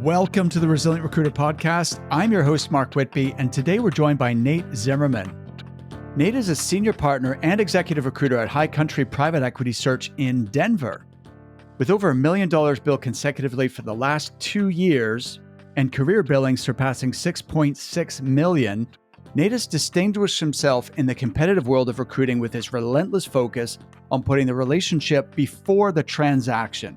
Welcome to the Resilient Recruiter Podcast. I'm your host, Mark Whitby, and today we're joined by Nate Zimmerman. Nate is a senior partner and executive recruiter at High Country Private Equity Search in Denver. With over $1 million billed consecutively for the last 2 years and career billings surpassing $6.6 million, Nate has distinguished himself in the competitive world of recruiting with his relentless focus on putting the relationship before the transaction.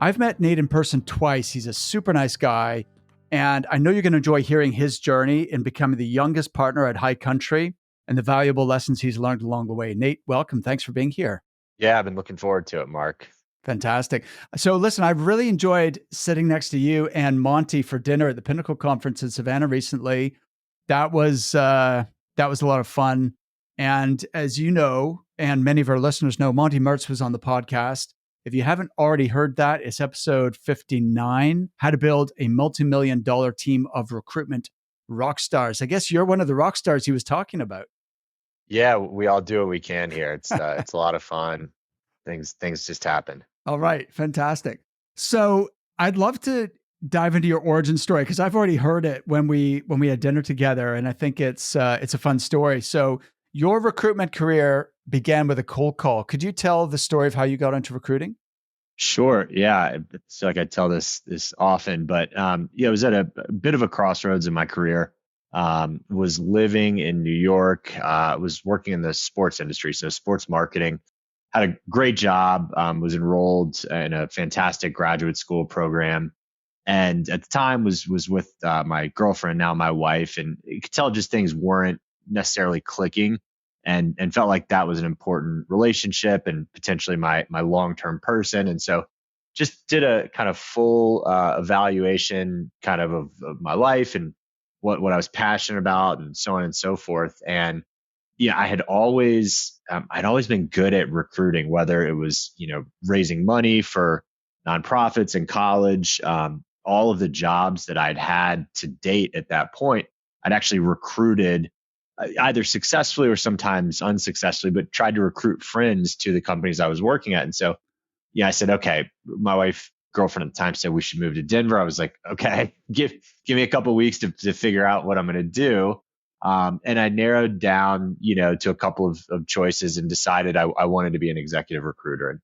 I've met Nate in person twice. He's a super nice guy, and I know you're going to enjoy hearing his journey in becoming the youngest partner at High Country and the valuable lessons he's learned along the way. Nate, welcome. Thanks for being here. Yeah, I've been looking forward to it, Mark. Fantastic. So listen, I've really enjoyed sitting next to you and Monty for dinner at the Pinnacle Conference in Savannah recently. That was a lot of fun. And as you know, and many of our listeners know, Monty Mertz was on the podcast. If you haven't already heard that, it's episode 59, How to Build a Multi-Million-Dollar Team of Recruitment Rock Stars. I guess you're one of the rock stars he was talking about. Yeah, we all do what we can here. It's a lot of fun. Things just happen. All right, fantastic. So I'd love to dive into your origin story because I've already heard it when we had dinner together, and I think it's a fun story. So your recruitment career began with a cold call. Could you tell the story of how you got into recruiting? Sure. Yeah. It's like I tell this often, but it was at a bit of a crossroads in my career. Was living in New York. Was working in the sports industry, so sports marketing. Had a great job. Was enrolled in a fantastic graduate school program, and at the time was with my girlfriend, now my wife, and you could tell just things weren't necessarily clicking. And felt like that was an important relationship and potentially my long-term person. And so just did a kind of full evaluation kind of my life and what I was passionate about and so on and so forth. And yeah, I'd always been good at recruiting, whether it was, raising money for nonprofits in college, all of the jobs that I'd had to date at that point, I'd actually recruited either successfully or sometimes unsuccessfully, but tried to recruit friends to the companies I was working at. And so, I said, okay, my girlfriend at the time said we should move to Denver. I was like, okay, give me a couple of weeks to figure out what I'm going to do. And I narrowed down, to a couple of choices and decided I wanted to be an executive recruiter, and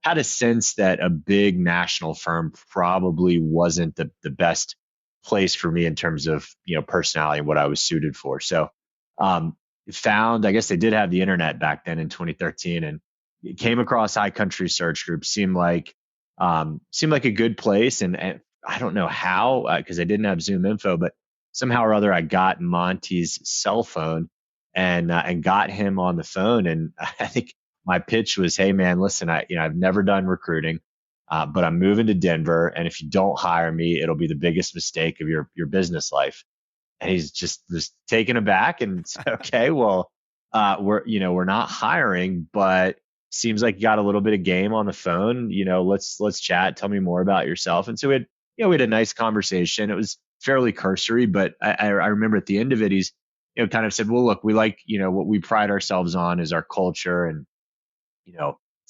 had a sense that a big national firm probably wasn't the best place for me in terms of, personality and what I was suited for. So, found, I guess they did have the internet back then in 2013, and came across High Country Search Group. Seemed like a good place, and I don't know how, because I didn't have Zoom info, but somehow or other I got Monty's cell phone and got him on the phone. And I think my pitch was, "Hey man, listen, I've never done recruiting, but I'm moving to Denver, and if you don't hire me, it'll be the biggest mistake of your business life." And he's just taken aback and said, okay, well, we're not hiring, but seems like you got a little bit of game on the phone. Let's chat. Tell me more about yourself. And so we had a nice conversation. It was fairly cursory, but I remember at the end of it, he's, kind of said, well, look, we like, what we pride ourselves on is our culture and,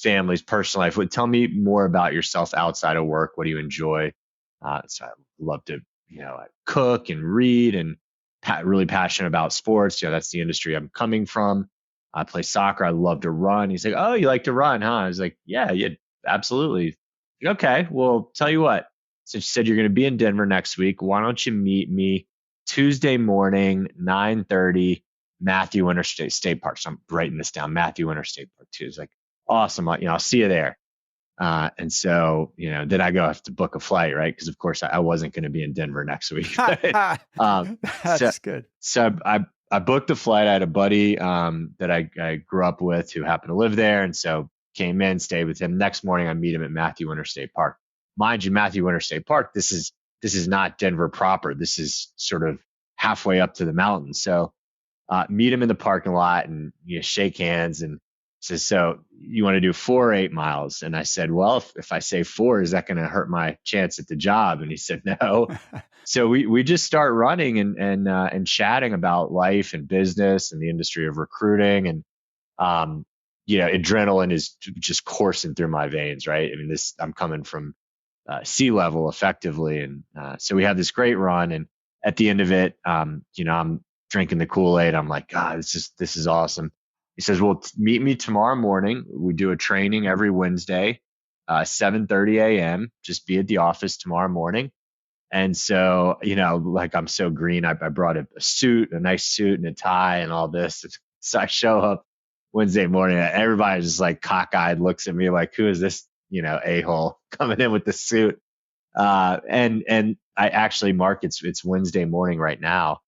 families, personal life. Tell me more about yourself outside of work. What do you enjoy? So I love to, I cook and read and really passionate about sports. That's the industry I'm coming from. I play soccer. I love to run. He's like, oh, you like to run, huh? I was like, yeah, absolutely. Okay, well, tell you what. Since you said you're going to be in Denver next week, why don't you meet me Tuesday morning, 9:30, Matthew Interstate State Park. So I'm writing this down, Matthew Interstate Park too. It's like, awesome. I'll see you there. And so, then I have to book a flight, right? Because of course I wasn't going to be in Denver next week. That's good. So I booked the flight. I had a buddy that I grew up with who happened to live there. And so came in, stayed with him. Next morning, I meet him at Matthew Interstate Park. Mind you, Matthew Interstate Park, this is not Denver proper. This is sort of halfway up to the mountains. So meet him in the parking lot and shake hands and says, so you want to do 4 or 8 miles? And I said, well, if I say 4, is that going to hurt my chance at the job? And he said, no. So we just start running and chatting about life and business and the industry of recruiting. And, adrenaline is just coursing through my veins, right? I mean, I'm coming from C-level effectively. And so we had this great run. And at the end of it, I'm drinking the Kool-Aid. I'm like, God, this is awesome. He says, well, meet me tomorrow morning. We do a training every Wednesday, 7:30 a.m. Just be at the office tomorrow morning. And so, like I'm so green, I brought a suit, a nice suit and a tie and all this. So I show up Wednesday morning. Everybody just like cockeyed looks at me like, who is this, a-hole coming in with the suit? And I actually, Mark, it's Wednesday morning right now.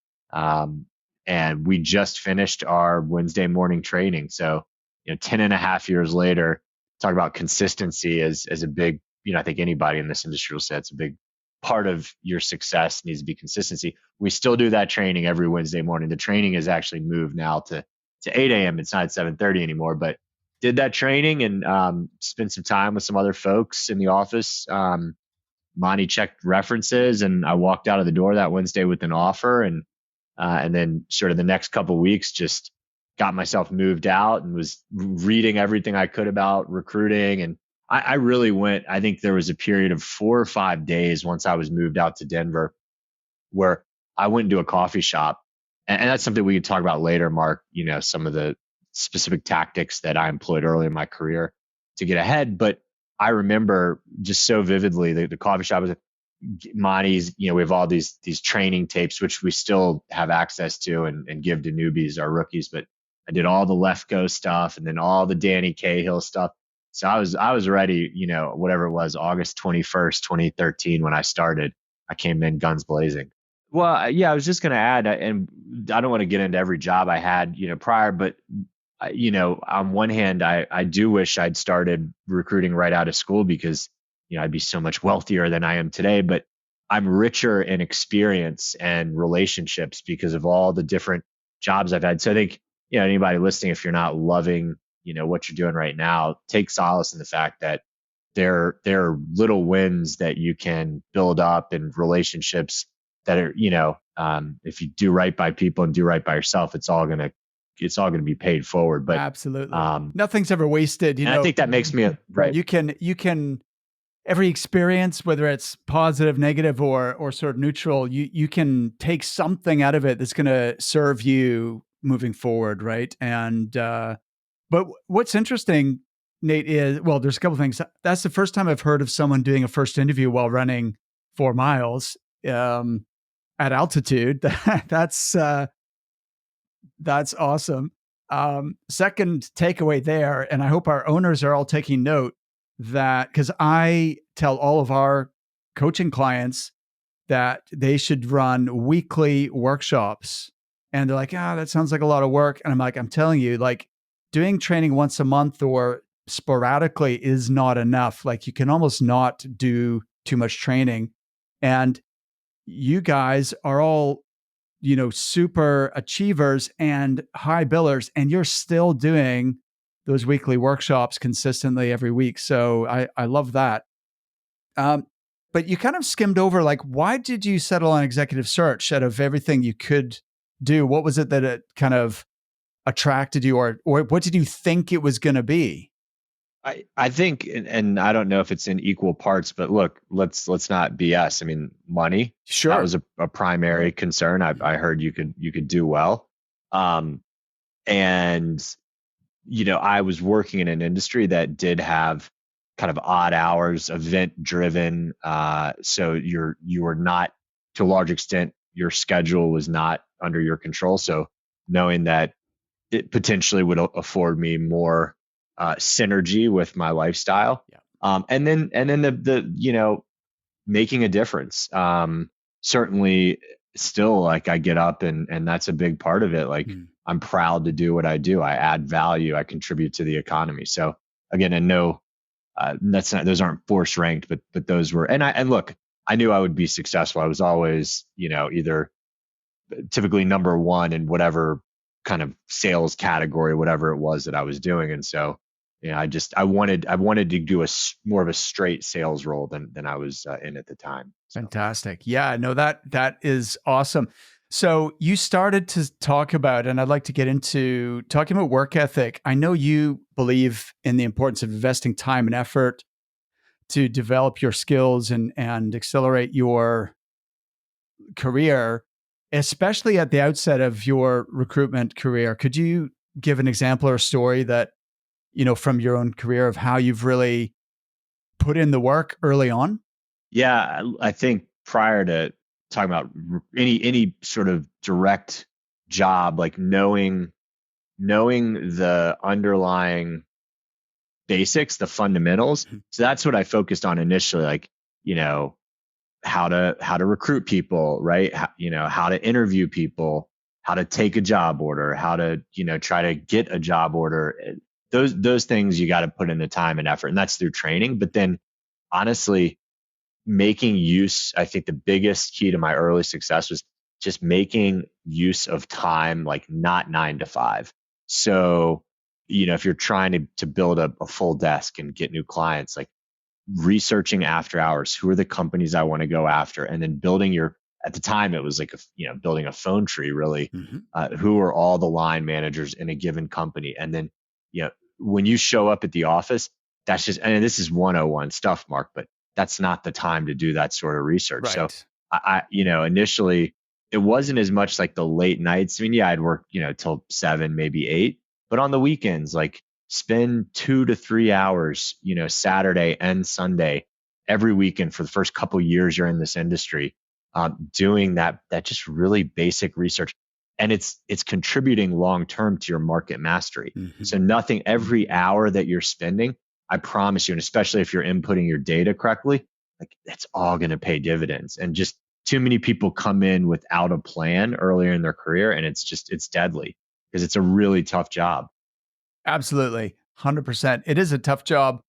And we just finished our Wednesday morning training. So, 10 and a half years later, talk about consistency as a big, I think anybody in this industry will say it's a big part of your success needs to be consistency. We still do that training every Wednesday morning. The training has actually moved now to 8 a.m. It's not at 7:30 anymore, but did that training and spent some time with some other folks in the office. Monty checked references, and I walked out of the door that Wednesday with an offer, and then sort of the next couple of weeks just got myself moved out and was reading everything I could about recruiting. And I really went. I think there was a period of 4 or 5 days once I was moved out to Denver where I went into a coffee shop, and that's something we could talk about later, Mark. Some of the specific tactics that I employed early in my career to get ahead, but I remember just so vividly the coffee shop was Monty's. We have all these training tapes which we still have access to and give to newbies, our rookies. But I did all the Lefko stuff and then all the Danny Cahill stuff. So I was ready. Whatever it was, August 21st, 2013, when I started, I came in guns blazing. Well, yeah, I was just going to add, and I don't want to get into every job I had, prior, but on one hand, I do wish I'd started recruiting right out of school because, I'd be so much wealthier than I am today, but I'm richer in experience and relationships because of all the different jobs I've had. So I think, anybody listening, if you're not loving, what you're doing right now, take solace in the fact that there are little wins that you can build up and relationships that are, if you do right by people and do right by yourself, it's all going to be paid forward. But absolutely, nothing's ever wasted. I think that makes me right. You can every experience, whether it's positive, negative, or sort of neutral, you can take something out of it that's going to serve you moving forward, right? And but what's interesting, Nate, is there's a couple things. That's the first time I've heard of someone doing a first interview while running 4 miles at altitude. That's awesome. Second takeaway there, and I hope our owners are all taking note, that because I tell all of our coaching clients that they should run weekly workshops, and they're like, that sounds like a lot of work. And I'm like, I'm telling you, like doing training once a month or sporadically is not enough. Like you can almost not do too much training. And you guys are all, super achievers and high billers, and you're still doing those weekly workshops consistently every week. So I love that. But you kind of skimmed over, like, why did you settle on executive search out of everything you could do? What was it that it kind of attracted you, or what did you think it was going to be? I think, and I don't know if it's in equal parts, but look, let's not BS. I mean, money. Sure. That was a primary concern. I heard you could do well. And I was working in an industry that did have kind of odd hours, event driven. So you were not, to a large extent, your schedule was not under your control. So knowing that it potentially would afford me more synergy with my lifestyle. Yeah. And then the making a difference. Certainly still, like, I get up and that's a big part of it. Like, I'm proud to do what I do. I add value. I contribute to the economy. So again, and no, those aren't force ranked, but those were, and look, I knew I would be successful. I was always, either typically number one in whatever kind of sales category, whatever it was that I was doing. And so, I wanted to do more of a straight sales role than I was in at the time. So. Fantastic. Yeah, no, that is awesome. So you started to talk about, and I'd like to get into talking about work ethic. I know you believe in the importance of investing time and effort to develop your skills and accelerate your career, especially at the outset of your recruitment career. Could you give an example or a story that, from your own career of how you've really put in the work early on? Yeah, I think prior to talking about any sort of direct job, like knowing the underlying basics, the fundamentals. Mhm. So that's what I focused on initially, like, you know, how to recruit people, right? How to interview people, how to take a job order, how to, try to get a job order. Those things you got to put in the time and effort, and that's through training. But then honestly, making use, I think the biggest key to my early success was just making use of time, like not 9 to 5. So, if you're trying to build a full desk and get new clients, like researching after hours, who are the companies I want to go after, and then at the time it was like building a phone tree, really. Mhm. Who are all the line managers in a given company, and then when you show up at the office, that's just, and this is 101 stuff, Mark, but that's not the time to do that sort of research. So Right. initially it wasn't as much like the late nights. I mean, yeah, I'd work till 7, maybe 8, but on the weekends, like, spend 2 to 3 hours, Saturday and Sunday every weekend for the first couple of years you're in this industry, doing that just really basic research, and it's contributing long term to your market mastery. Mhm. So every hour that you're spending, I promise you, and especially if you're inputting your data correctly, like, it's all going to pay dividends. And just too many people come in without a plan earlier in their career, and it's deadly because it's a really tough job. Absolutely. 100%. It is a tough job.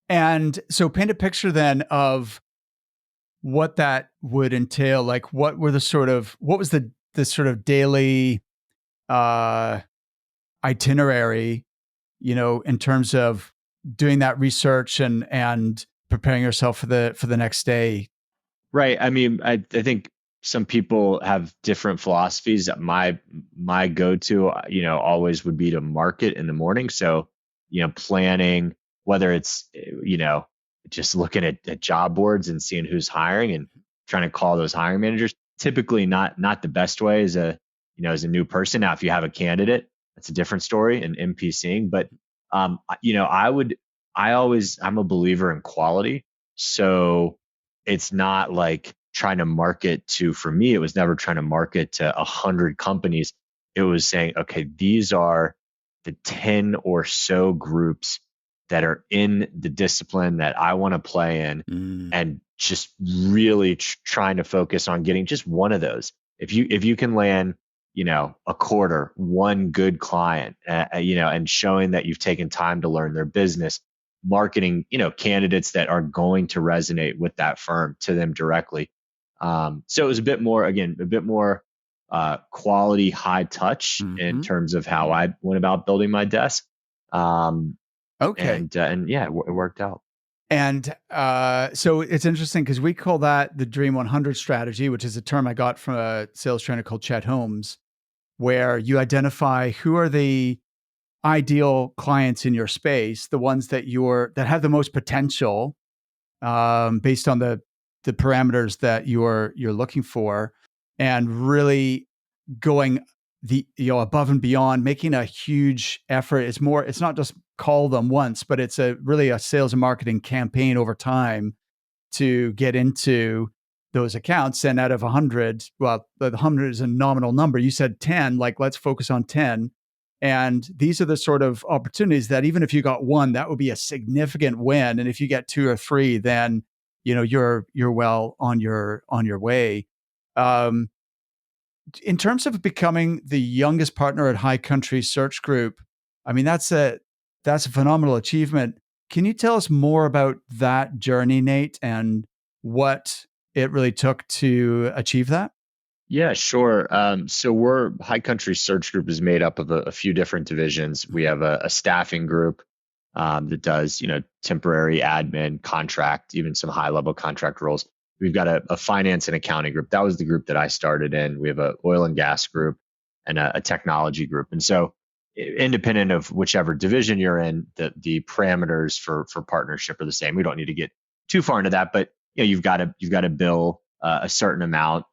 And so paint a picture then of what that would entail. Like what was the sort of daily uh itinerary, in terms of doing that research and preparing yourself for the next day. Right. I mean, I think some people have different philosophies. My go-to, always would be to market in the morning. So, planning, whether it's, just looking at job boards and seeing who's hiring and trying to call those hiring managers. Typically not the best way as a new person. Now, if you have a candidate, that's a different story and MPCing. But I'm a believer in quality. So it's not like trying to market to, for me, it was never trying to market to 100 companies. It was saying, okay, these are the 10 or so groups that are in the discipline that I want to play in, Mm. and just really trying to focus on getting just one of those. If you can land, a quarter, one good client, and showing that you've taken time to learn their business, marketing, candidates that are going to resonate with that firm to them directly. So it was a bit more quality, high touch in Mhm. terms of how I went about building my desk. Um, Okay. and yeah, it worked out. And so it's interesting because we call that the Dream 100 strategy, which is a term I got from a sales trainer called Chet Holmes, where you identify who are the ideal clients in your space, the ones that have the most potential, based on the parameters that you're looking for, and really going above and beyond, making a huge effort. It's not just call them once, but it's really a sales and marketing campaign over time to get into those accounts. And out of 100, well, the 100 is a nominal number. You said 10, like, let's focus on 10. And these are the sort of opportunities that even if you got one, that would be a significant win. And if you get two or three, then you're well on your way. Um, in terms of becoming the youngest partner at High Country Search Group, I mean, that's a phenomenal achievement. Can you tell us more about that journey, Nate, and what it really took to achieve that? Yeah, sure. So we're High Country Search Group is made up of a few different divisions. We Mhm. have a staffing group that does, temporary admin, contract, even some high level contract roles. We've got a finance and accounting group. That was the group that I started in. We have a oil and gas group and a technology group. And so, independent of whichever division you're in, the parameters for partnership are the same. We don't need to get too far into that, but you've got to bill a certain amount,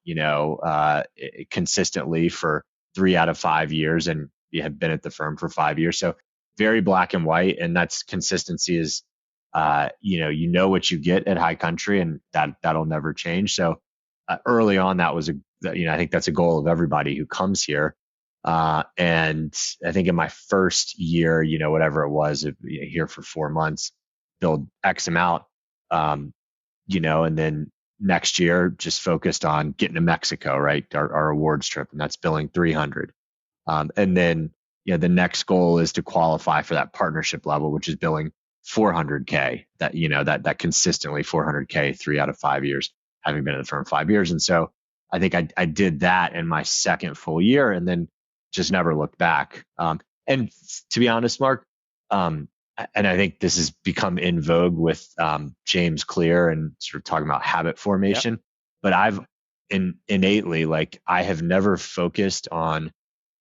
consistently for 3 out of 5 years, and you have been at the firm for 5 years. So very black and white, and that's consistency is, what you get at High Country, and that'll never change. So early on, that was I think that's a goal of everybody who comes here. And I think in my first year, whatever it was, here for 4 months, build X amount, and then next year just focused on getting to Mexico, right? Our awards trip, and that's billing 300. And then, the next goal is to qualify for that partnership level, which is billing 400K, that consistently 400K 3 out of 5 years, having been in the firm 5 years. And so I think I did that in my second full year, and then just never looked back. And to be honest, Mark, and I think this has become in vogue with James Clear and sort of talking about habit formation. Yep. But I've innately, I have never focused on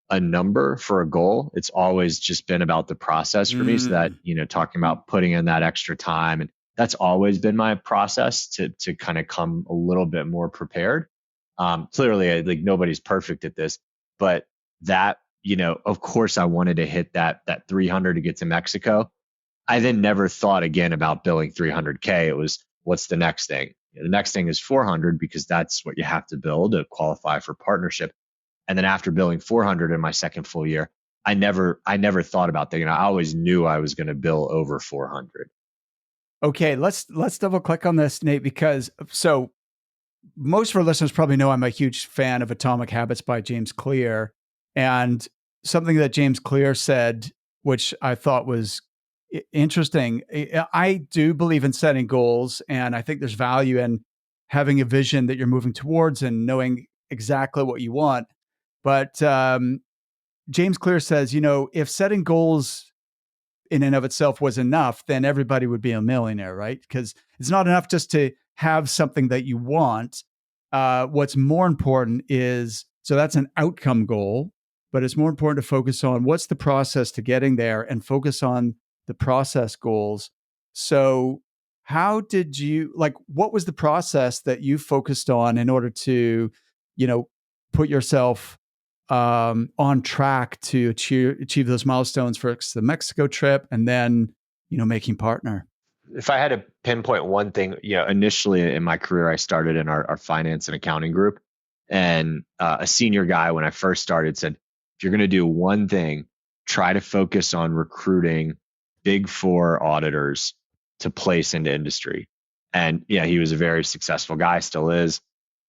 a number for a goal. It's always just been about the process for me. So that, talking about putting in that extra time, and that's always been my process to kind of come a little bit more prepared. Clearly, nobody's perfect at this, but that, of course I wanted to hit that 300 to get to Mexico. I then never thought again about billing 300K. It was, what's the next thing? The next thing is 400, because that's what you have to build to qualify for partnership. And then after billing 400 in my second full year, I never thought about that. I always knew I was going to bill over 400. Okay, let's double click on this, Nate, because so most of our listeners probably know I'm a huge fan of Atomic Habits by James Clear, and something that James Clear said, which I thought was interesting. I do believe in setting goals, and I think there's value in having a vision that you're moving towards and knowing exactly what you want. But James Clear says, if setting goals in and of itself was enough, then everybody would be a millionaire, right? Because it's not enough just to have something that you want. What's more important is, so that's an outcome goal, but it's more important to focus on what's the process to getting there and focus on the process goals. So how did you, what was the process that you focused on in order to, put yourself on track to achieve those milestones for the Mexico trip, and then, making partner? If I had to pinpoint one thing, initially in my career, I started in our finance and accounting group, and a senior guy when I first started said, if you're going to do one thing, try to focus on recruiting Big Four auditors to place into industry. And he was a very successful guy, still is.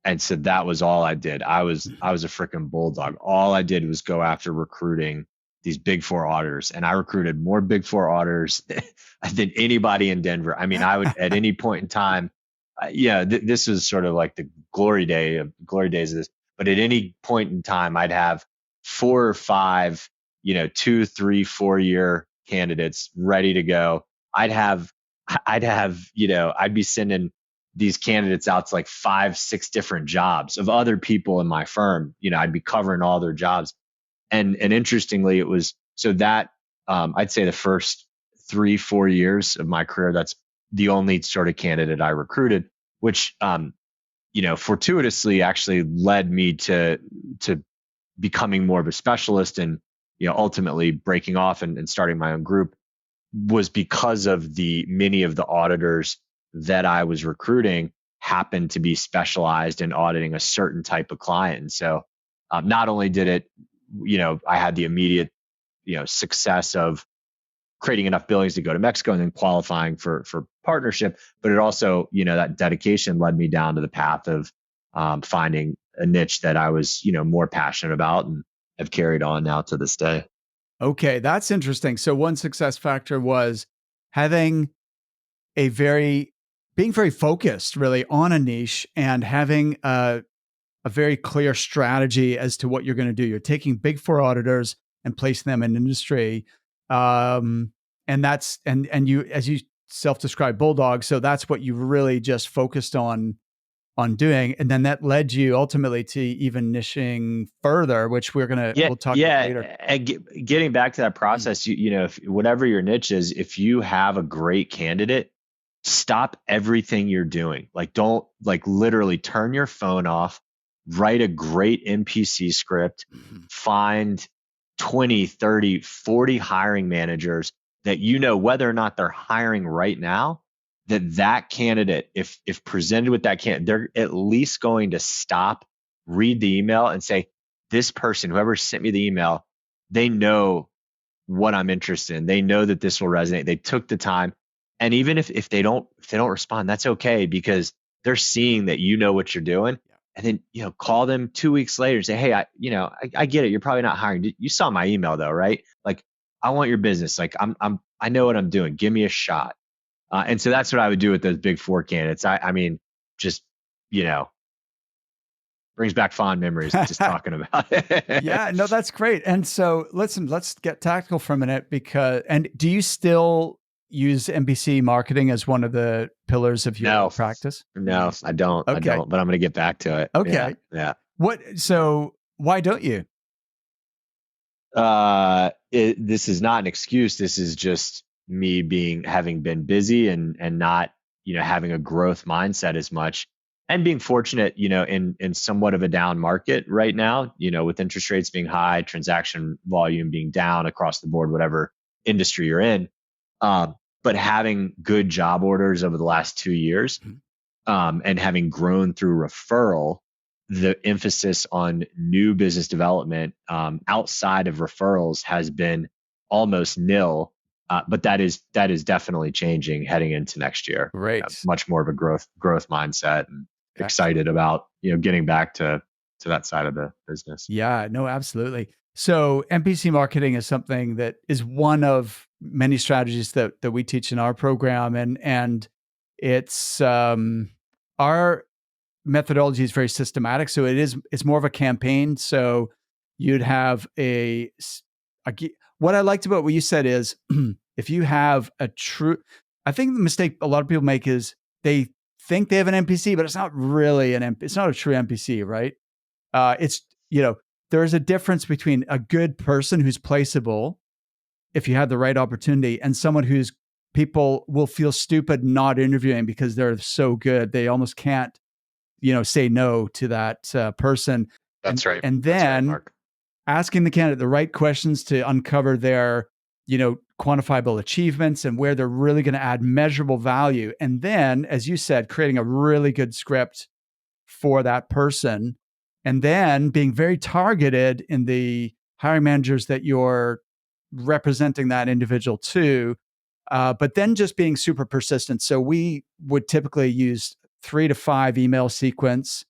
And so that was all I did. I was a freaking bulldog. All I did was go after recruiting these Big Four auditors, and I recruited more Big Four auditors than anybody in Denver. I mean, I would at any point in time, this was sort of like the glory days of this. But at any point in time, I'd have 4 or 5, 2, 3, 4 year candidates ready to go. I'd be sending these candidates out to 5, 6 different jobs of other people in my firm. I'd be covering all their jobs. And interestingly, it was so that I'd say the first 3, 4 years of my career, that's the only sort of candidate I recruited, which, fortuitously actually led me to becoming more of a specialist and, ultimately breaking off and starting my own group, was because of many of the auditors that I was recruiting happened to be specialized in auditing a certain type of client. And so not only did it, I had the immediate, success of creating enough billings to go to Mexico and then qualifying for partnership, but it also, that dedication led me down to the path of finding a niche that I was, more passionate about and have carried on now to this day. Okay, that's interesting. So one success factor was having being very focused really on a niche and having a very clear strategy as to what you're going to do. You're taking Big Four auditors and placing them in industry. And that's, and you, as you self-described bulldog. So that's what you really just focused on doing. And then that led you ultimately to even niching further, which we'll talk about later. And getting back to that process, if whatever your niche is, if you have a great candidate stop everything you're doing. Like, don't, like, literally turn your phone off, write a great MPC script, find 20, 30, 40 hiring managers that, whether or not they're hiring right now, that candidate, if presented with that candidate, they're at least going to stop, read the email, and say, this person, whoever sent me the email, they know what I'm interested in. They know that this will resonate. They took the time. And even if they don't respond, that's okay, because they're seeing that you know what you're doing. And then, call them 2 weeks later and say, hey, I get it. You're probably not hiring. You saw my email though, right? Like, I want your business. Like, I know what I'm doing. Give me a shot. And so that's what I would do with those big four candidates. I mean, just, brings back fond memories just talking about it. Yeah, no, that's great. And so listen, let's get tactical for a minute and do you still use MPC marketing as one of the pillars of your practice? No, I don't. Okay. I don't, but I'm going to get back to it. Okay. Yeah. So why don't you? This is not an excuse. This is just me having been busy and not, having a growth mindset as much, and being fortunate, in somewhat of a down market right now, with interest rates being high, transaction volume being down across the board, whatever industry you're in. But having good job orders over the last 2 years, and having grown through referral, the emphasis on new business development outside of referrals has been almost nil. But that is definitely changing heading into next year. Great. Much more of a growth mindset, and excited about, getting back to that side of the business. Yeah, no, absolutely. So MPC marketing is something that is one of many strategies that we teach in our program, and it's our methodology is very systematic. So it's more of a campaign. So you'd have what I liked about what you said is if you have I think the mistake a lot of people make is they think they have an MPC, but it's not really it's not a true MPC, right? It's, there's a difference between a good person who's placeable if you have the right opportunity, and someone who's people will feel stupid not interviewing because they're so good. They almost can't, say no to that person. That's right. And then asking the candidate the right questions to uncover their, quantifiable achievements and where they're really going to add measurable value. And then, as you said, creating a really good script for that person, and then being very targeted in the hiring managers that you're representing that individual to, but then just being super persistent. So we would typically use 3 to 5 email sequence,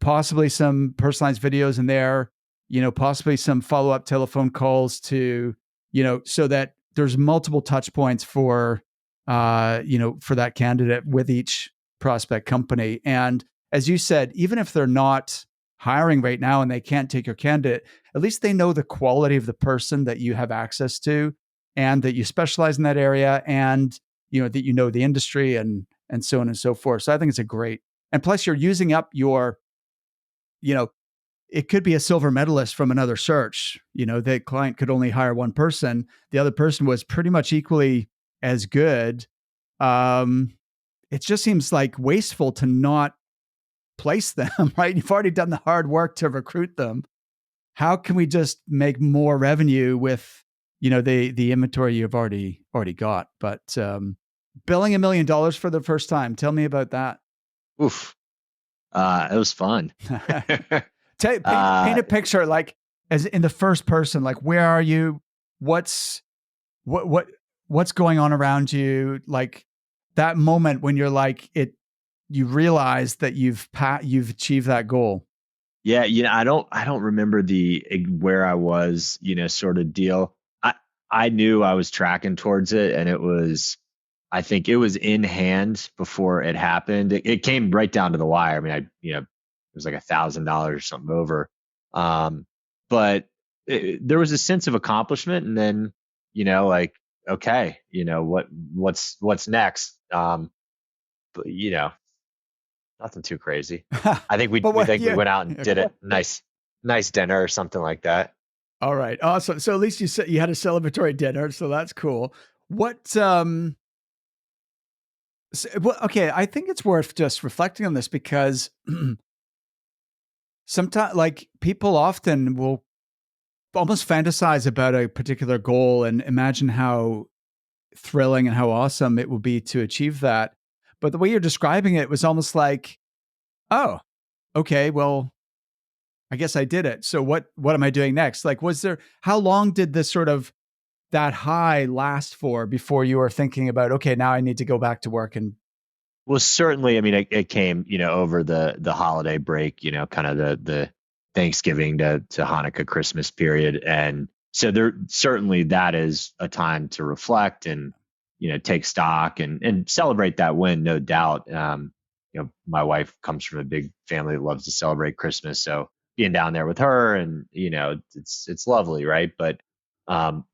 possibly some personalized videos in there, possibly some follow-up telephone calls to, so that there's multiple touch points for, for that candidate with each prospect company. And as you said, even if they're not hiring right now and they can't take your candidate, at least they know the quality of the person that you have access to, and that you specialize in that area, and that the industry and so on and so forth. So I think it's a great, and plus you're using up your, it could be a silver medalist from another search. The client could only hire one person. The other person was pretty much equally as good. It just seems like wasteful to not place them, right? You've already done the hard work to recruit them. How can we just make more revenue with, the inventory you've already got? But billing $1 million for the first time. Tell me about that. Oof. It was fun. Paint a picture, like as in the first person, like where are you? What's going on around you? Like that moment when you're like you realize that you've achieved that goal. Yeah, I don't remember where I was, sort of deal. I knew I was tracking towards it, and I think it was in hand before it happened. It came right down to the wire. I mean, it was like $1,000 or something over. But there was a sense of accomplishment, and then, like, okay, what's next? But nothing too crazy. I think we went out and did a nice dinner or something like that. All right, awesome. So at least you said you had a celebratory dinner, so that's cool. What Well, okay, I think it's worth just reflecting on this because sometimes, like, people often will almost fantasize about a particular goal and imagine how thrilling and how awesome it will be to achieve that. But the way you're describing it was almost like, oh, okay, well, I guess I did it. So what am I doing next? Like, was there how long did this sort of that high last for before you were thinking about, okay, now I need to go back to work and Well, certainly, I mean, it came, over the holiday break, kind of the Thanksgiving to Hanukkah, Christmas period, and so there certainly that is a time to reflect and take stock and celebrate that win, no doubt. My wife comes from a big family that loves to celebrate Christmas, so being down there with her and it's lovely, right? But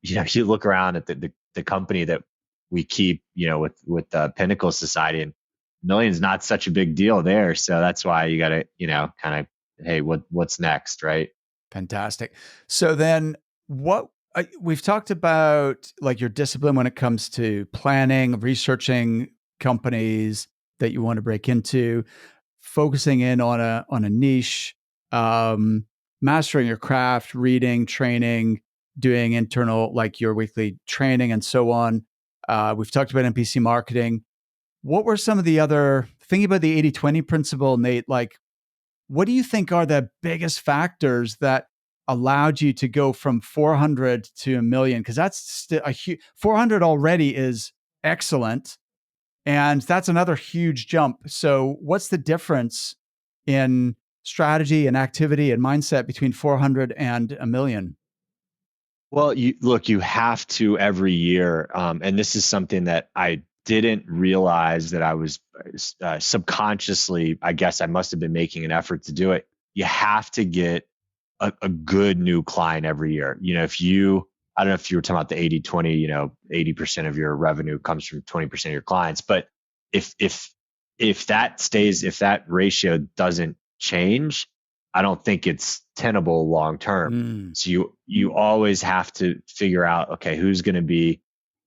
you look around at the company that we keep, with the Pinnacle Society, and millions not such a big deal there. So that's why you got to, kind of, hey, what's next, right? fantastic. So then we've talked about like your discipline when it comes to planning, researching companies that you want to break into, focusing in on a niche, um, mastering your craft, reading, training, doing internal like your weekly training and so on. We've talked about MPC marketing. What were some of the other thinking about the 80/20 principle, Nate? Like, what do you think are the biggest factors that allowed you to go from 400 to a million? Because that's still a huge 400 already is excellent. And that's another huge jump. So, what's the difference in strategy and activity and mindset between 400 and a million? Well, you have to every year, and this is something that I didn't realize that I was subconsciously. I guess I must have been making an effort to do it. You have to get a good new client every year. I don't know if you were talking about the 80/20. 80% of your revenue comes from 20% of your clients, but if that ratio doesn't change, I don't think it's tenable long term. Mm, So you always have to figure out, okay, who's going to be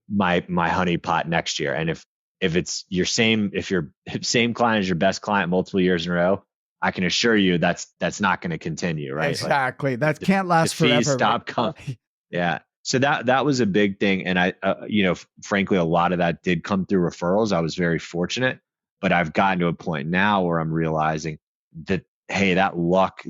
my honey pot next year, and if it's if your same client is your best client multiple years in a row, I can assure you that's not going to continue, right? Like exactly. That the, can't the last fees forever, right? stop coming. Yeah. So that was a big thing, and frankly, a lot of that did come through referrals. I was very fortunate, but I've gotten to a point now where I'm realizing that, hey, that luck,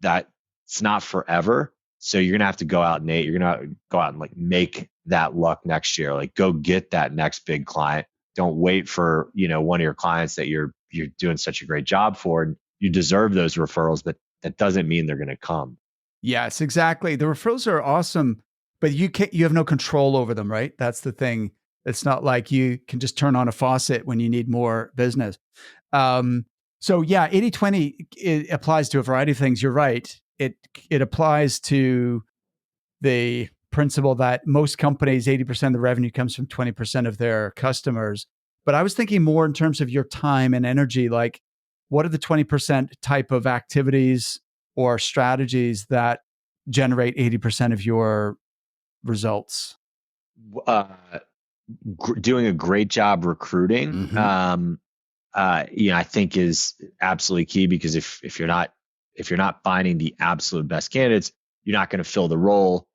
that's not forever. So you're gonna have to go out, Nate. You're gonna go out and like make that luck next year. Like go get that next big client. Don't wait for one of your clients that you're doing such a great job for, and you deserve those referrals, but that doesn't mean they're gonna come. Yes, exactly. The referrals are awesome, but you have no control over them, right? That's the thing. It's not like you can just turn on a faucet when you need more business. Um, so yeah, 80/20 it applies to a variety of things. You're right. It applies to the principle that most companies, 80% of the revenue comes from 20% of their customers. But I was thinking more in terms of your time and energy. Like, what are the 20% type of activities or strategies that generate 80% of your results? Uh, Doing a great job recruiting, Hmm. I think is absolutely key, because if you're not finding the absolute best candidates, you're not going to fill the role,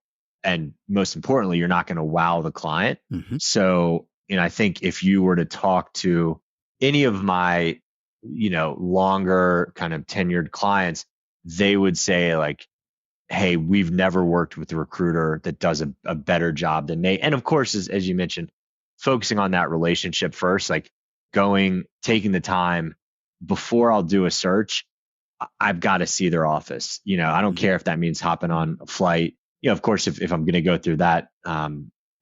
and most importantly, you're not going to wow the client. Hmm. So, I think if you were to talk to any of my, longer kind of tenured clients, they would say like, hey, we've never worked with a recruiter that does a better job than Nate. And of course, as you mentioned, focusing on that relationship first, like taking the time before I'll do a search, I've got to see their office. I don't Hmm. care if that means hopping on a flight. Of course, if I'm going to go through that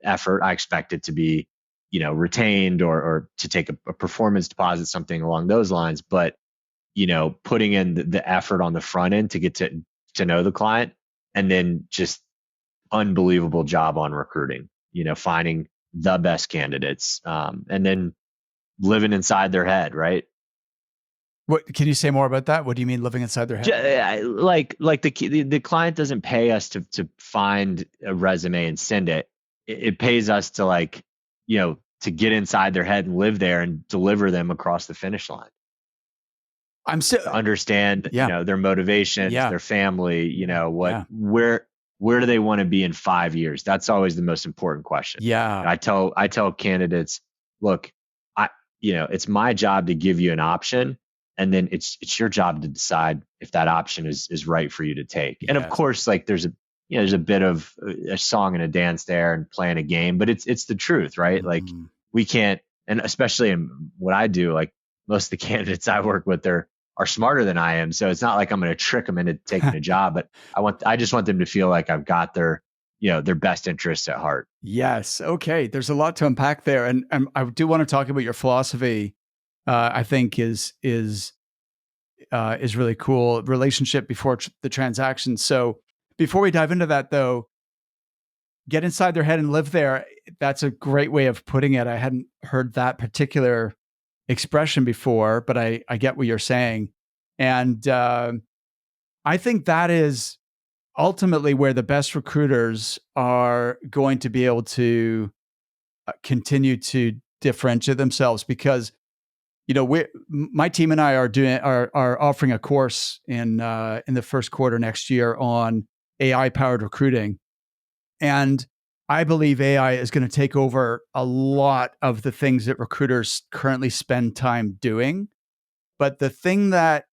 effort, I expect it to be, retained, or to take a performance deposit, something along those lines. But putting in the effort on the front end to get to know the client, and then just unbelievable job on recruiting, finding the best candidates, and then living inside their head, right? What can you say more about that? What do you mean living inside their head? Like the client doesn't pay us to find a resume and send it. It pays us to, like, to get inside their head and live there and deliver them across the finish line. I'm still, To understand, yeah, their motivations, yeah, their family, yeah, where do they want to be in 5 years? That's always the most important question. yeah, I tell candidates, look, I, it's my job to give you an option, and then it's your job to decide if that option is right for you to take. And of yes. course, like there's a bit of a song and a dance there and playing a game, but it's the truth, right? Like Mhm. we can't, and especially in what I do, like most of the candidates I work with, are smarter than I am. So it's not like I'm going to trick them into taking a job, but I just want them to feel like I've got their best interests at heart. Yes. Okay. There's a lot to unpack there, and I do want to talk about your philosophy. I think is really cool. Relationship before the transaction. So before we dive into that, though, get inside their head and live there. That's a great way of putting it. I hadn't heard that particular expression before, but I get what you're saying, and I think that is ultimately where the best recruiters are going to be able to continue to differentiate themselves, because my team and I are offering a course in the first quarter next year on AI powered recruiting, and I believe AI is going to take over a lot of the things that recruiters currently spend time doing. But the thing that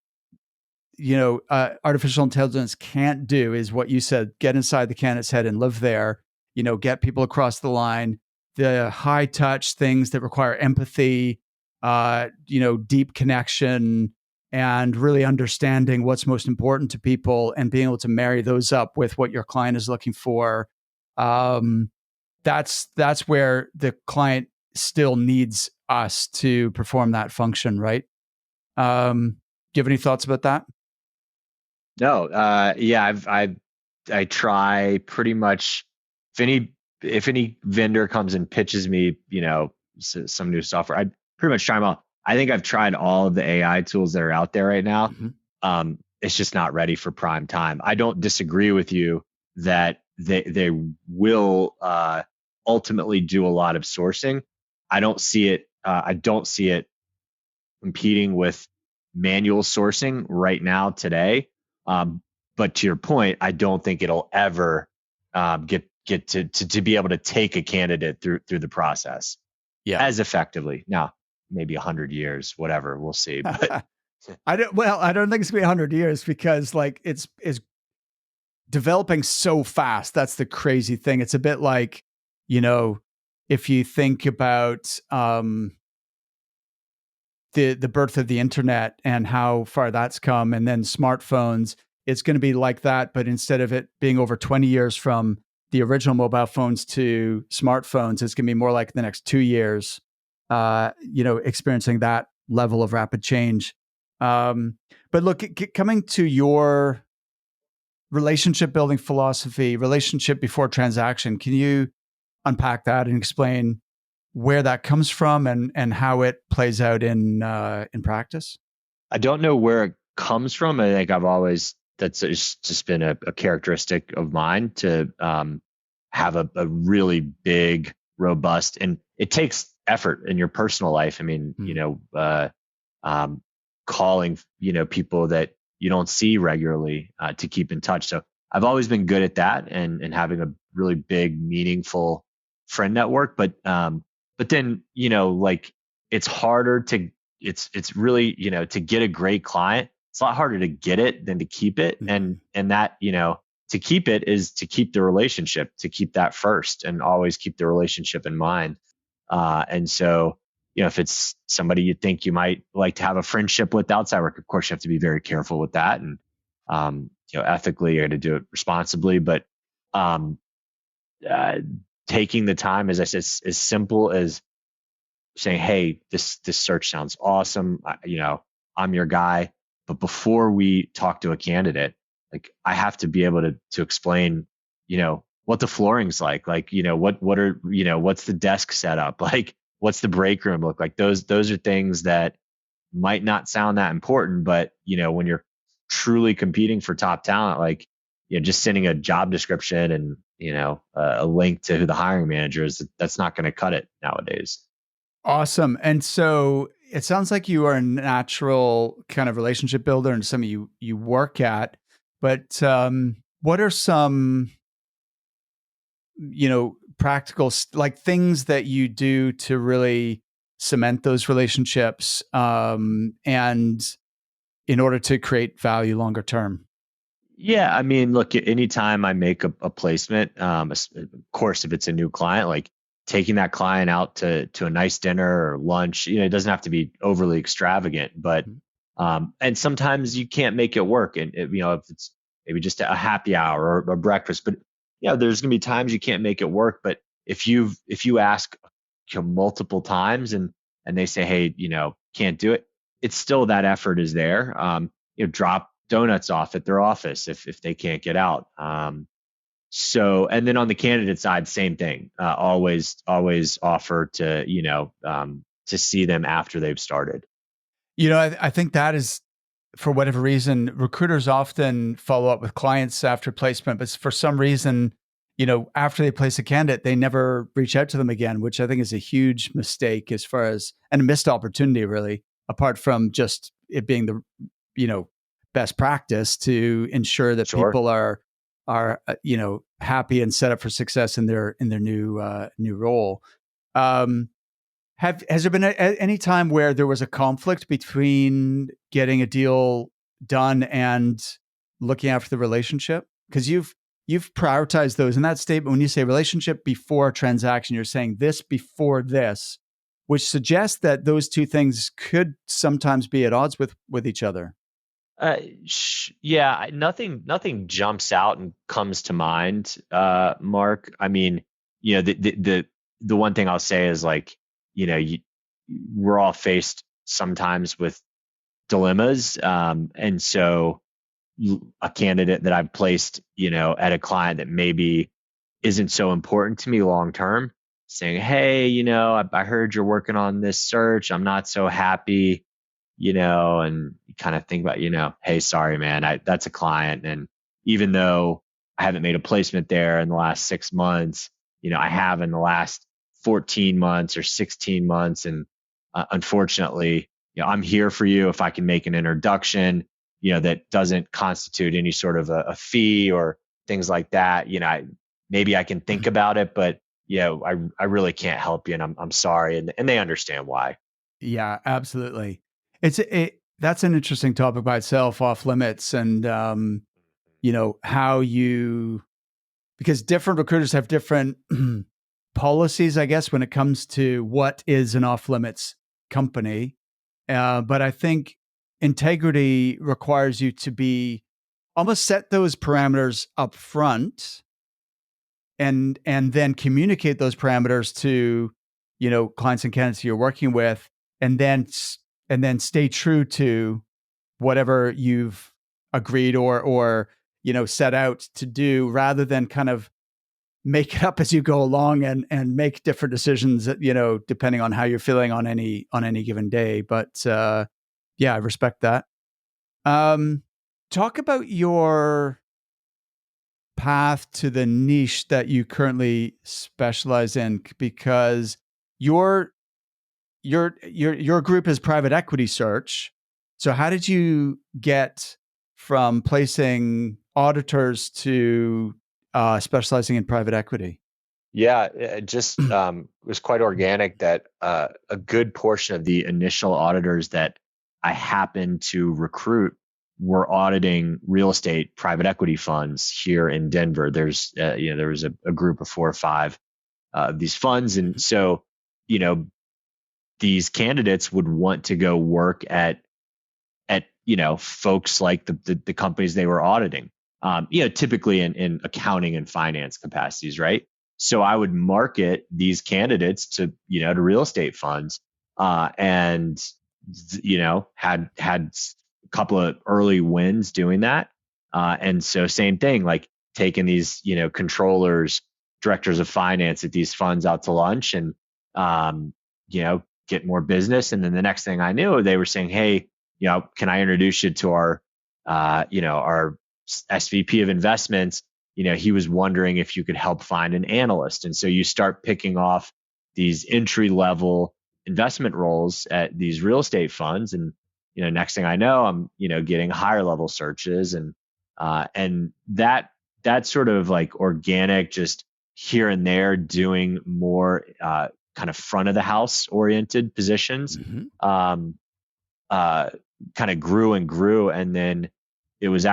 artificial intelligence can't do is what you said: get inside the candidate's head and live there. Get people across the line. The high touch things that require empathy, deep connection, and really understanding what's most important to people, and being able to marry those up with what your client is looking for. Um, that's where the client still needs us to perform that function, right? Do you have any thoughts about that? No, yeah, I try pretty much if any vendor comes and pitches me, some new software, I pretty much try them all. I think I've tried all of the AI tools that are out there right now. Mhm. It's just not ready for prime time. I don't disagree with you that they will ultimately do a lot of sourcing. I don't see it. I don't see it competing with manual sourcing right now today. Um, but to your point, I don't think it'll ever get to be able to take a candidate through the process Yeah. as effectively. Now, maybe 100 years, whatever, we'll see. But I don't think it's gonna be 100 years, because like it's developing so fast. That's the crazy thing. It's a bit like, you know, if you think about the birth of the internet and how far that's come, and then smartphones, it's going to be like that, but instead of it being over 20 years from the original mobile phones to smartphones, it's going to be more like the next 2 years, experiencing that level of rapid change. But look, coming to your relationship building philosophy, relationship before transaction, can you unpack that and explain where that comes from, and how it plays out in practice? I don't know where it comes from. I think that's just been a characteristic of mine to have a really big, robust, and it takes effort in your personal life. I mean, Mm. um, calling, people that you don't see regularly to keep in touch. So I've always been good at that, and having a really big, meaningful friend network. But then, like it's harder to, it's really, to get a great client. It's a lot harder to get it than to keep it. Mm. And that, to keep it is to keep the relationship, to keep that first and always keep the relationship in mind. And so, if it's somebody you think you might like to have a friendship with outside work, of course you have to be very careful with that. And, ethically, you got to do it responsibly, but, um, uh, taking the time, as I said, as simple as saying, "Hey, this search sounds awesome. I'm your guy." But before we talk to a candidate, like I have to be able to explain, what the flooring's like. Like, what are, what's the desk setup like? What's the break room look like? Those are things that might not sound that important, but when you're truly competing for top talent, like just sending a job description and a link to who the hiring manager is, that's not going to cut it nowadays. Awesome. And so it sounds like you are a natural kind of relationship builder and some of you work at, but what are some, practical like things that you do to really cement those relationships and in order to create value longer term? Yeah, I mean, look, anytime I make a placement, of course, if it's a new client, like taking that client out to a nice dinner or lunch, it doesn't have to be overly extravagant, but and sometimes you can't make it work, and if it's maybe just a happy hour or a breakfast, but there's gonna be times you can't make it work. But if you ask multiple times and they say, hey, can't do it, it's still that effort is there. Drop donuts off at their office if they can't get out. So, and then on the candidate side, same thing. Always offer to see them after they've started. I think that is, for whatever reason, recruiters often follow up with clients after placement, but for some reason, after they place a candidate, they never reach out to them again, which I think is a huge mistake as far as, and a missed opportunity, really, apart from just it being the, you know, best practice to ensure that Sure. people are happy and set up for success in their new role. Um, has there been any time where there was a conflict between getting a deal done and looking after the relationship? Because you've prioritized those in that statement. When you say relationship before transaction, you're saying this before this, which suggests that those two things could sometimes be at odds with each other. Uh, yeah, nothing jumps out and comes to mind, Mark. I mean, the one thing I'll say is like, we're all faced sometimes with dilemmas, and so a candidate that I've placed, at a client that maybe isn't so important to me long term, saying, hey, I heard you're working on this search. I'm not so happy, and you kind of think about, hey, sorry, man, that's a client. And even though I haven't made a placement there in the last 6 months, I have in the last 14 months or 16 months. And unfortunately, I'm here for you if I can make an introduction, that doesn't constitute any sort of a fee or things like that. Maybe I can think about it, but I really can't help you, and I'm sorry, and they understand why. Yeah, absolutely. That's an interesting topic by itself, off limits, and how you, because different recruiters have different policies, I guess, when it comes to what is an off limits company. But I think integrity requires you to be almost set those parameters up front and then communicate those parameters to clients and candidates you're working with, and then stay true to whatever you've agreed or set out to do, rather than kind of make it up as you go along and make different decisions depending on how you're feeling on any given day. But yeah, I respect that. um Talk about your path to the niche that you currently specialize in, because your your group is private equity search. So how did you get from placing auditors to specializing in private equity? Yeah, it just was quite organic that a good portion of the initial auditors that I happened to recruit were auditing real estate private equity funds here in Denver. There was a group of 4 or 5 of these funds, and so you know these candidates would want to go work at folks like the companies they were auditing, typically in accounting and finance capacities, right? So I would market these candidates to real estate funds, and had a couple of early wins doing that. And so same thing, like taking these controllers, directors of finance at these funds out to lunch, and um, get more business. And then the next thing I knew, they were saying, hey, can I introduce you to our SVP of investments? He was wondering if you could help find an analyst. And so you start picking off these entry level investment roles at these real estate funds. And, next thing I know, I'm, getting higher level searches, and that sort of like organic, just here and there doing more, kind of front of the house oriented positions, Mhm. um, uh, kind of grew and grew. And then it was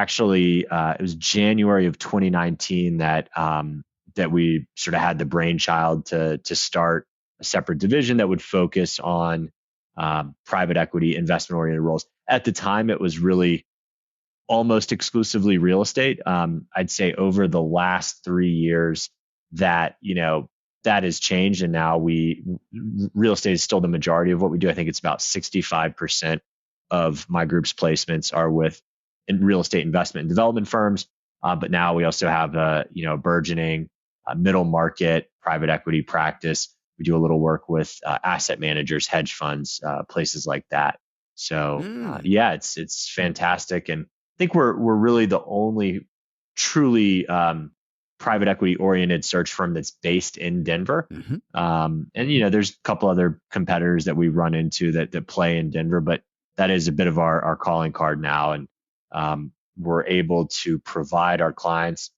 January of 2019 that we sort of had the brainchild to start a separate division that would focus on private equity investment oriented roles. At the time, it was really almost exclusively real estate. I'd say over the last 3 years that, that has changed. And now real estate is still the majority of what we do. I think it's about 65% of my group's placements are with in real estate investment and development firms. But now we also have a burgeoning middle market private equity practice. We do a little work with asset managers, hedge funds, places like that. So Mm. yeah, it's fantastic, and I think we're really the only truly private equity oriented search firm that's based in Denver. Mhm. And there's a couple other competitors that we run into that play in Denver, but that is a bit of our calling card now, and we're able to provide our clients.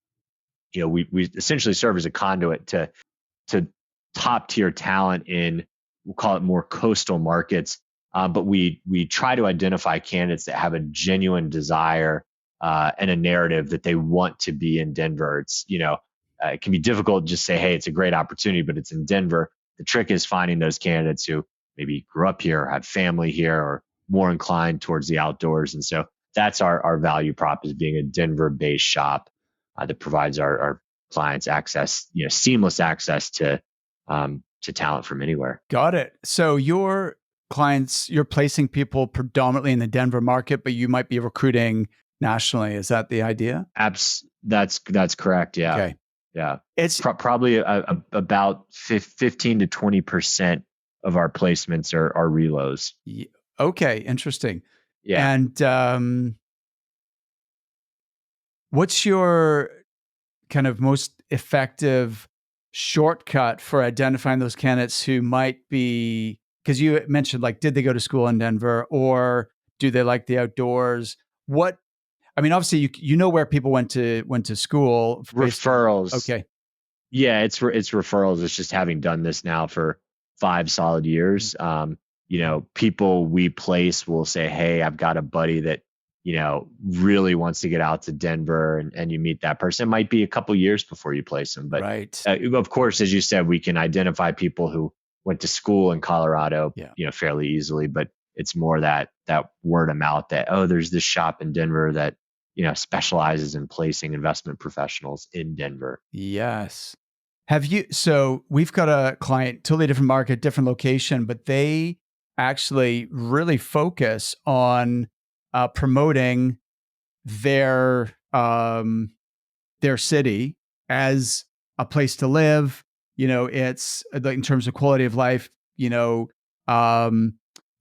We essentially serve as a conduit to top tier talent in, we'll call it, more coastal markets. But we try to identify candidates that have a genuine desire and a narrative that they want to be in Denver. It can be difficult to just say, hey, it's a great opportunity, but it's in Denver. The trick is finding those candidates who maybe grew up here or have family here or more inclined towards the outdoors. And so that's our value prop, is being a Denver based shop that provides our clients access, seamless access to talent from anywhere. Got it. So your clients, you're placing people predominantly in the Denver market, but you might be recruiting nationally. Is that the idea? That's correct. Yeah, Okay. yeah. It's Probably about 15 to 20% of our placements are relos. y- okay, interesting. Yeah. And what's your kind of most effective shortcut for identifying those candidates who might be, because you mentioned, like, did they go to school in Denver, or do they like the outdoors? What, I mean, obviously you know where people went to school based on, Referrals. okay. Yeah, it's referrals. It's just having done this now for 5 solid Mm. years. People we place will say, "Hey, I've got a buddy that really wants to get out to Denver," and you meet that person. It might be a couple years before you place them, but Right. of course, as you said, we can identify people who went to school in Colorado, Yeah. fairly easily. But it's more that word of mouth that, oh, there's this shop in Denver that specializes in placing investment professionals in Denver. Yes. So we've got a client, totally different market, different location, but they actually really focus on promoting their their city as a place to live. It's like, in terms of quality of life, um,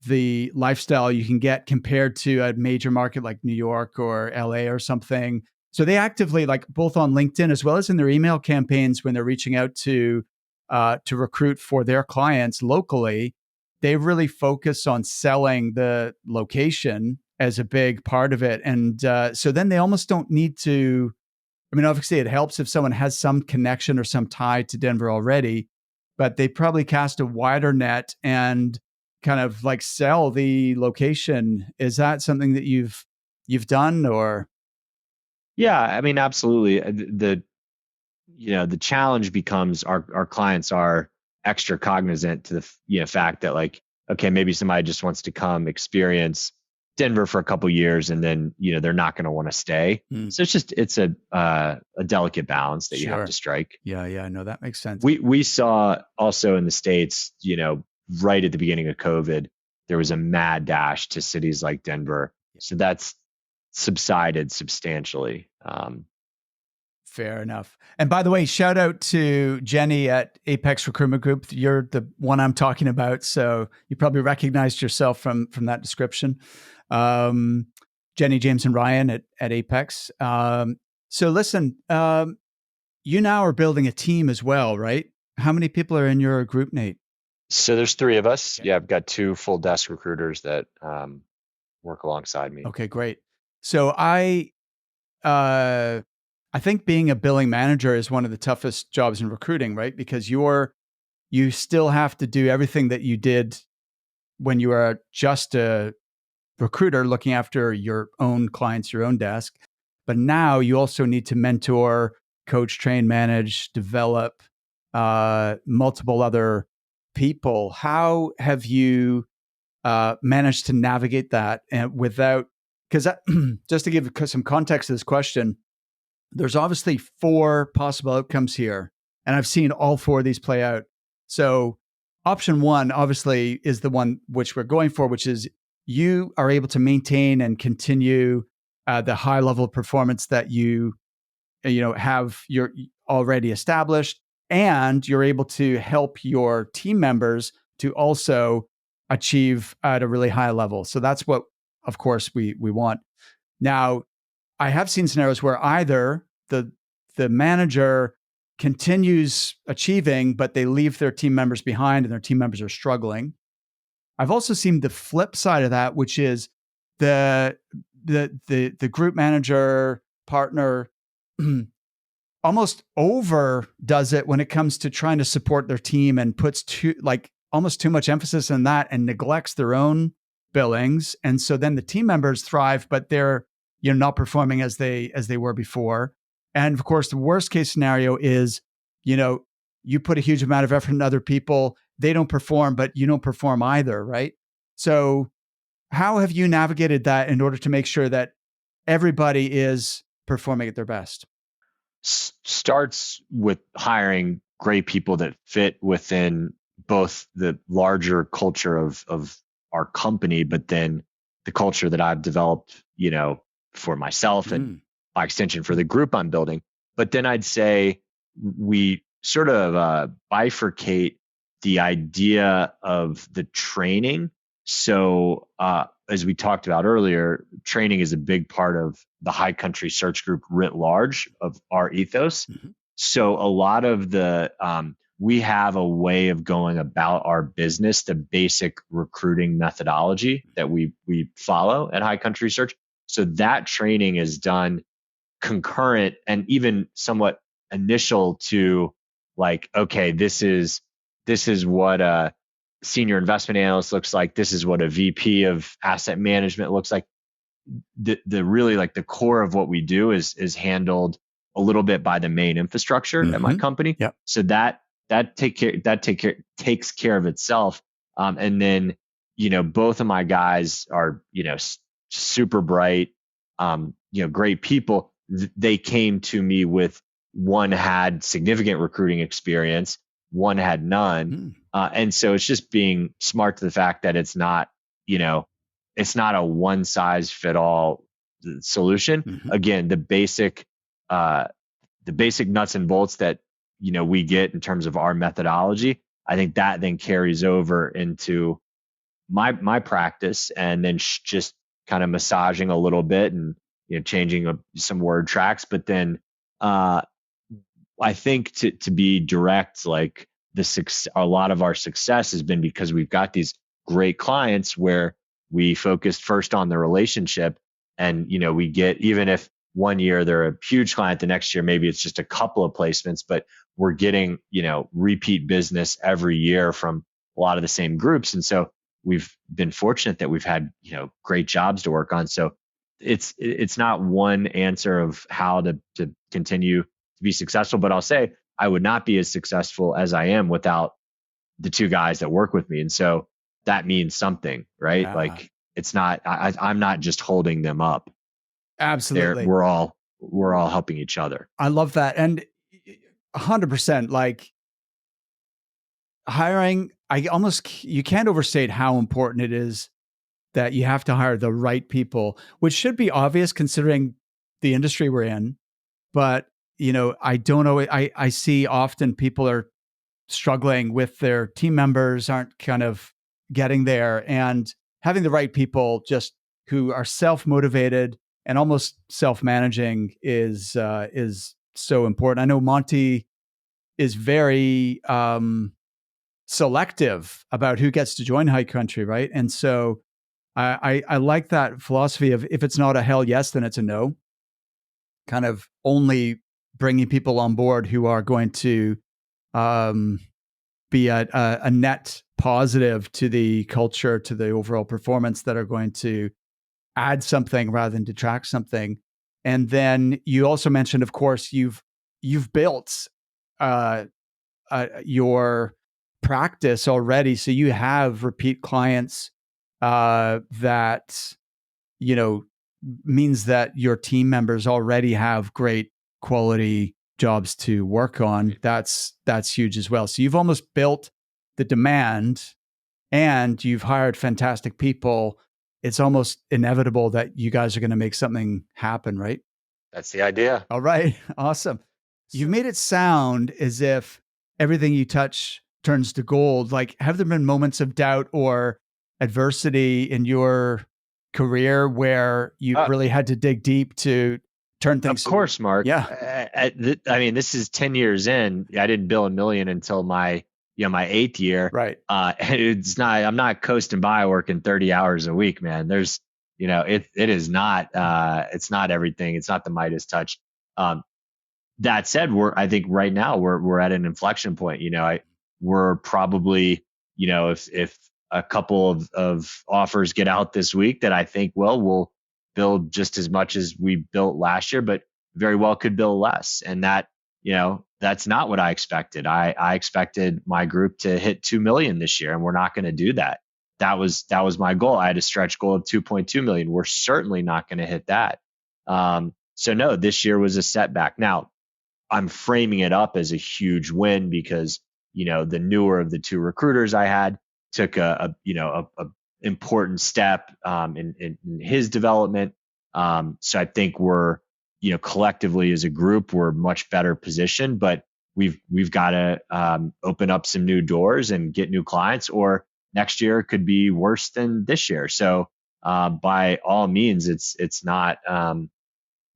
the lifestyle you can get compared to a major market like New York or LA or something. So they actively, like, both on LinkedIn as well as in their email campaigns, when they're reaching out to recruit for their clients locally, they really focus on selling the location as a big part of it. And so then they almost don't need to. I mean, obviously, it helps if someone has some connection or some tie to Denver already, but they probably cast a wider net and kind of like sell the location. Is that something that you've done, or? Yeah, I mean, absolutely. The challenge becomes our clients are extra cognizant to the fact that, like, okay, maybe somebody just wants to come experience Denver for a couple years, and then they're not going to want to stay. Hmm. So it's a delicate balance that you have to Sure. strike. Yeah, yeah, no, that makes sense. We saw also in the States, right at the beginning of COVID, there was a mad dash to cities like Denver. So that's subsided substantially. Fair enough. And by the way, shout out to Jenny at Apex Recruitment Group. You're the one I'm talking about, so you probably recognized yourself from that description. Um, Jenny, James, and Ryan at Apex. So listen, you now are building a team as well, right? How many people are in your group, Nate? So there's three of us. Okay. Yeah, I've got two full desk recruiters that work alongside me. Okay, great. So uh, I think being a billing manager is one of the toughest jobs in recruiting, right? Because you still have to do everything that you did when you were just a recruiter looking after your own clients, your own desk. But now you also need to mentor, coach, train, manage, develop multiple other people. How have you managed to navigate that and without? Because just to give some context to this question, there's obviously four possible outcomes here, and I've seen all four of these play out. So, option one obviously is the one which we're going for, which is you are able to maintain and continue the high level of performance that you have you're already established, and you're able to help your team members to also achieve at a really high level. So that's what, of course, we want. Now, I have seen scenarios where either the manager continues achieving, but they leave their team members behind and their team members are struggling. I've also seen the flip side of that, which is the the group manager partner almost overdoes it when it comes to trying to support their team and puts almost too much emphasis on that and neglects their own billings. And so then the team members thrive, but they're not performing as they were before. And of course, the worst case scenario is, you know, you put a huge amount of effort in other people, they don't perform, but you don't perform either, right? So how have you navigated that in order to make sure that everybody is performing at their best? Starts with hiring great people that fit within both the larger culture of our company, but then the culture that I've developed, for myself and Mm. by extension for the group I'm building. But then I'd say we sort of bifurcate the idea of the training. So, as we talked about earlier, training is a big part of the high country search group writ large of our ethos. Mhm. So a lot of we have a way of going about our business, the basic recruiting methodology that we follow at High Country Search. So that training is done concurrent and even somewhat initial to, like, okay, this is what a senior investment analyst looks like. This is what a VP of asset management looks like. The really, like, the core of what we do is handled a little bit by the main infrastructure at my Mhm. company. Yep. So takes care of itself. And then, both of my guys are, super bright, great people. They came to me with, one had significant recruiting experience, one had none. Mm. And so it's just being smart to the fact that you know, it's not a one size fit all solution. Mhm. Again, uh, the basic nuts and bolts that, we get in terms of our methodology. I think that then carries over into my practice, and then just kind of massaging a little bit and, changing some word tracks. But then, uh, I think to be direct, like, a lot of our success has been because we've got these great clients where we focused first on the relationship, and, we get, even if one year they're a huge client, the next year maybe it's just a couple of placements, but we're getting, repeat business every year from a lot of the same groups. And so we've been fortunate that we've had, great jobs to work on. So it's not one answer of how to continue to be successful. But I'll say I would not be as successful as I am without the two guys that work with me. And so that means something, right? Yeah, Like, it's not, I'm not just holding them up. absolutely. We're all helping each other. I love that. And 100%, like hiring, you can't overstate how important it is that you have to hire the right people, which should be obvious considering the industry we're in. But, I don't know. I see often people are struggling with their team members, aren't kind of getting there, and having the right people just who are self-motivated and almost self-managing is so important. I know Monty is very selective about who gets to join High Country, right? And so I like that philosophy of if it's not a hell yes, then it's a no. Kind of only bringing people on board who are going to um, be a net positive to the culture, to the overall performance, that are going to add something rather than detract something. And then you also mentioned, of course, you've built uh, your practice already, so you have repeat clients that you know means that your team members already have great quality jobs to work on. That's huge as well. So you've almost built the demand and you've hired fantastic people. It's almost inevitable that you guys are going to make something happen, right? That's the idea. All right. Awesome. You've made it sound as if everything you touch turns to gold. Like, have there been moments of doubt or adversity in your career where you Uh, really had to dig deep to turn of things? course, Mark. Yeah. I mean, this is 10 years in. I didn't bill a million until my eighth year. Right. It's not, I'm not coasting by working 30 hours a week, man. There's, it is not, it's not everything. It's not the Midas touch. Um, that said, I think right now we're at an inflection point. We're probably, if a couple of offers get out this week that I think we'll build just as much as we built last year, but very well could build less. And that's not what I expected. I expected my group to hit 2 million this year, and we're not going to do that. That was my goal. I had a stretch goal of 2.2 million. We're certainly not going to hit that. So no, this year was a setback. Now, I'm framing it up as a huge win because, the newer of the two recruiters I had took a important step in his development. So I think we're, collectively as a group, we're much better positioned, but we've got to open up some new doors and get new clients, or next year could be worse than this year. So by all means, it's not,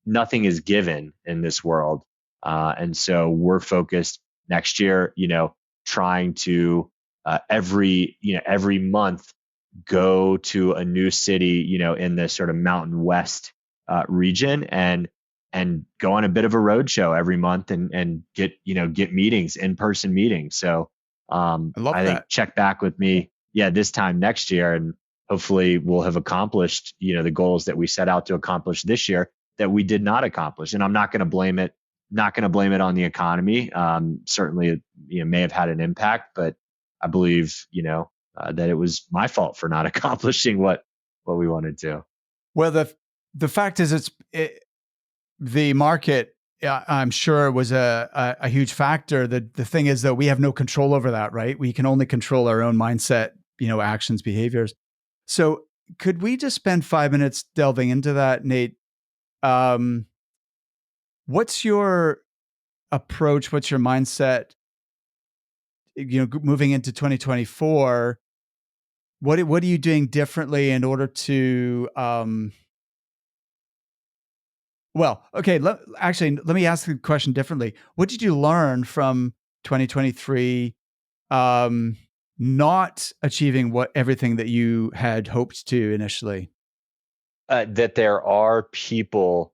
nothing is given in this world. And so we're focused next year, trying to every month go to a new city, in the sort of Mountain West region, and go on a bit of a road show every month and get meetings, in-person meetings. So I love I think that. check back with me, this time next year, and hopefully we'll have accomplished, the goals that we set out to accomplish this year that we did not accomplish. And I'm not going to blame it on the economy. Certainly, it may have had an impact, but I believe, that it was my fault for not accomplishing what we wanted to. Well, the fact is, the market, I'm sure, was a huge factor. The thing is, though, we have no control over that, right? We can only control our own mindset, actions, behaviors. So could we just spend 5 minutes delving into that, Nate? What's your approach? What's your mindset? Moving into 2024, what are you doing differently in order to? Well, okay. Let me ask the question differently. What did you learn from 2023? Not achieving everything that you had hoped to initially. That there are people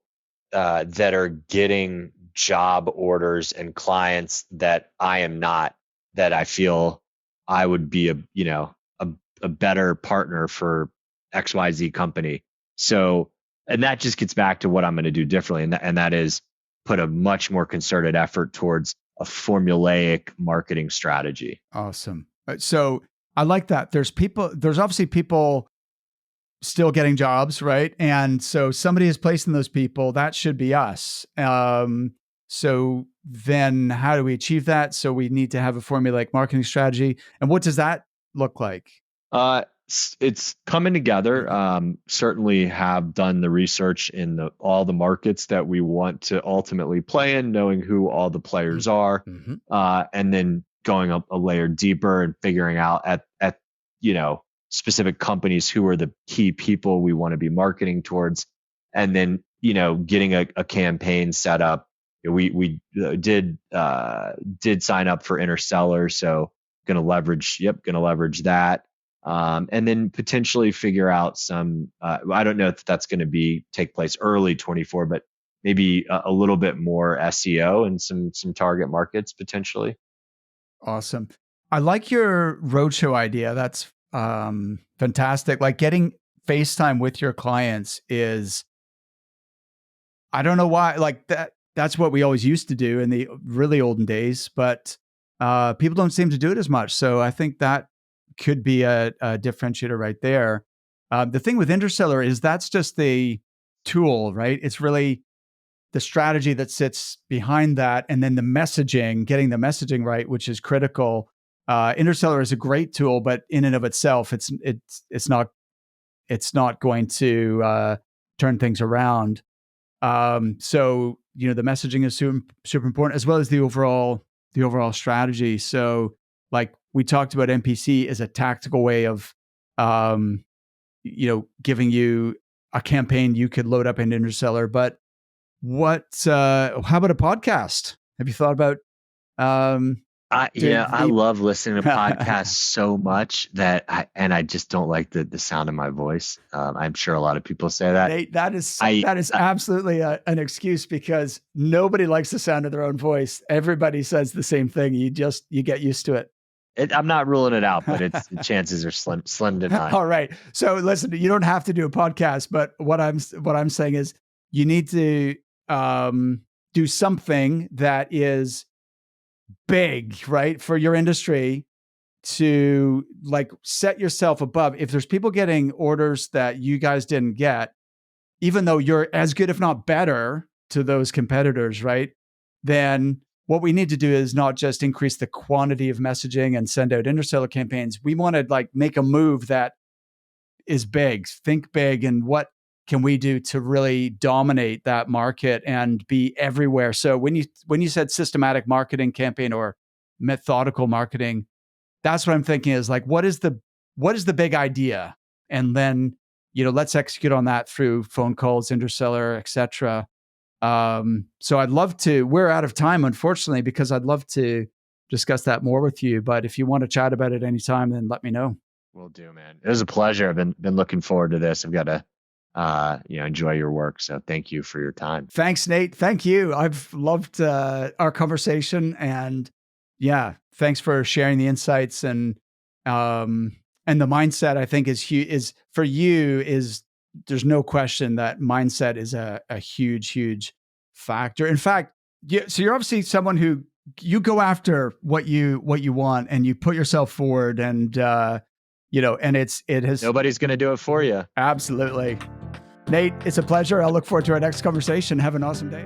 that are getting job orders and clients that I am not, that I feel I would be a better partner for XYZ company. So, and that just gets back to what I'm going to do differently. And that is put a much more concerted effort towards a formulaic marketing strategy. Awesome. So I like that. There's obviously people still getting jobs, right? And so somebody is placing those people. That should be us. So then how do we achieve that? So we need to have a formulaic marketing strategy. And what does that look like? It's coming together. Certainly have done the research in all the markets that we want to ultimately play in, knowing who all the players are, and then going up a layer deeper and figuring out at specific companies who are the key people we want to be marketing towards, and then getting a campaign set up. We did sign up for Interstellar, so Going to leverage that. And then potentially figure out some, I don't know if that's going to take place early 24, but maybe a little bit more SEO and some target markets potentially. Awesome. I like your roadshow idea. That's fantastic. Like getting FaceTime with your clients is, I don't know why, like that's what we always used to do in the really olden days, but people don't seem to do it as much. So I think that could be a differentiator right there. The thing with Interstellar is that's just the tool, right? It's really the strategy that sits behind that, and then the messaging, getting the messaging right, which is critical. Interstellar is a great tool, but in and of itself, it's not going to turn things around. So the messaging is super important, as well as the overall strategy. So like we talked about, MPC is a tactical way of giving you a campaign you could load up in Interstellar. But how about a podcast? Have you thought about I love listening to podcasts so much that I just don't like the sound of my voice. I'm sure a lot of people say that. That is absolutely an excuse, because nobody likes the sound of their own voice. Everybody says the same thing. You get used to it. I'm not ruling it out, but the chances are slim to none. All right. So listen, you don't have to do a podcast, but what I'm saying is you need to do something that is big, right, for your industry, to like set yourself above. If there's people getting orders that you guys didn't get, even though you're as good, if not better, to those competitors, right? Then what we need to do is not just increase the quantity of messaging and send out Interstellar campaigns. We want to like make a move that is big, think big, and what can we do to really dominate that market and be everywhere? So when you said systematic marketing campaign or methodical marketing, that's what I'm thinking is like, what is the big idea? And then, let's execute on that through phone calls, Interstellar, etc. So I'd love to, we're out of time, unfortunately, because I'd love to discuss that more with you. But if you want to chat about it anytime, then let me know. Will do, man. It was a pleasure. I've been looking forward to this. I've got to enjoy your work. So thank you for your time. Thanks, Nate. Thank you. I've loved our conversation, and yeah, thanks for sharing the insights and the mindset. I think is for you is there's no question that mindset is a huge factor. In fact, so you're obviously someone who you go after what you want, and you put yourself forward, and and it has nobody's going to do it for you. Absolutely. Nate, it's a pleasure. I'll look forward to our next conversation. Have an awesome day.